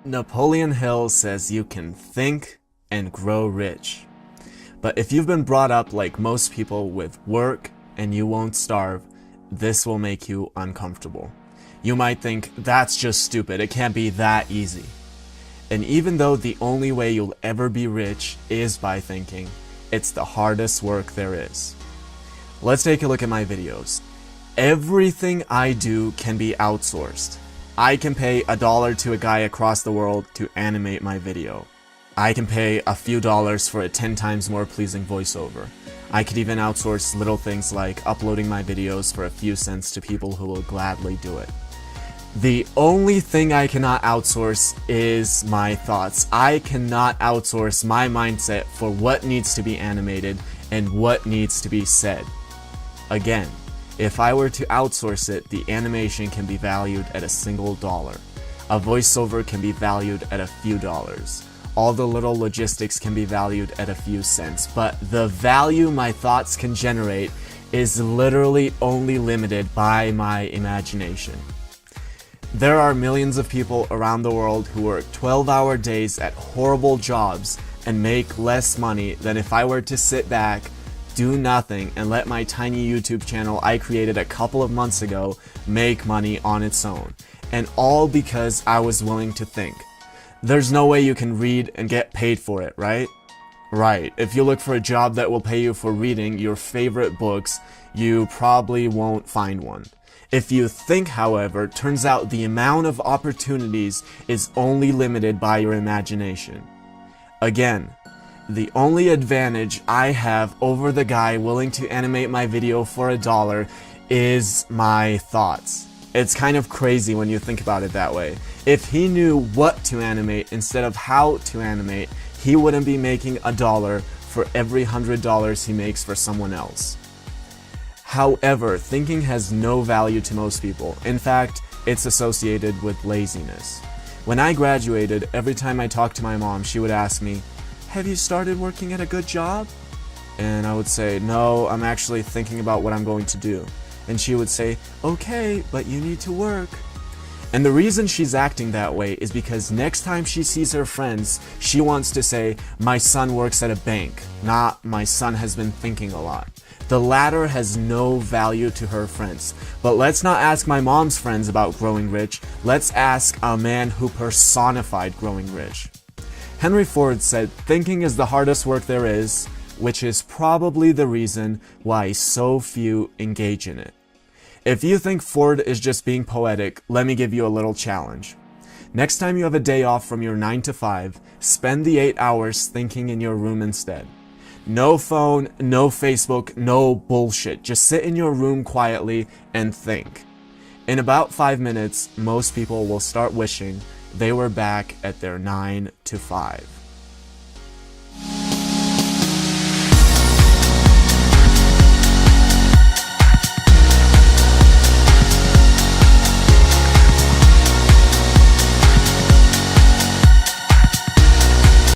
Napoleon Hill says you can think and grow rich. But if you've been brought up like most people with work and you won't starve, this will make you uncomfortable. You might think, that's just stupid, it can't be that easy. And even though the only way you'll ever be rich is by thinking, it's the hardest work there is. Let's take a look at my videos. Everything I do can be outsourced. I can pay $1 to a guy across the world to animate my video. I can pay a few dollars for a 10 times more pleasing voiceover. I could even outsource little things like uploading my videos for a few cents to people who will gladly do it. The only thing I cannot outsource is my thoughts. I cannot outsource my mindset for what needs to be animated and what needs to be said. Again, if I were to outsource it, the animation can be valued at a single dollar. A voiceover can be valued at a few dollars. All the little logistics can be valued at a few cents, but the value my thoughts can generate is literally only limited by my imagination. There are millions of people around the world who work 12-hour days at horrible jobs and make less money than if I were to sit back, do nothing, and let my tiny YouTube channel I created a couple of months ago make money on its own. And all because I was willing to think. There's no way you can read and get paid for it, right? Right. If you look for a job that will pay you for reading your favorite books, you probably won't find one. If you think, however, turns out the amount of opportunities is only limited by your imagination. Again, the only advantage I have over the guy willing to animate my video for $1 is my thoughts. It's kind of crazy when you think about it that way. If he knew what to animate instead of how to animate, he wouldn't be making $1 for every $100 he makes for someone else. However, thinking has no value to most people. In fact, it's associated with laziness. When I graduated, every time I talked to my mom, she would ask me, "Have you started working at a good job?" And I would say, "No, I'm actually thinking about what I'm going to do." And she would say, "Okay, but you need to work." And the reason she's acting that way is because next time she sees her friends, she wants to say, "My son works at a bank," not "My son has been thinking a lot." The latter has no value to her friends. But let's not ask my mom's friends about growing rich. Let's ask a man who personified growing rich. Henry Ford said, "Thinking is the hardest work there is," which is probably the reason why so few engage in it. If you think Ford is just being poetic, let me give you a little challenge. Next time you have a day off from your 9 to 5, spend the 8 hours thinking in your room instead. No phone, no Facebook, no bullshit. Just sit in your room quietly and think. In about 5 minutes, most people will start wishing they were back at their 9 to 5.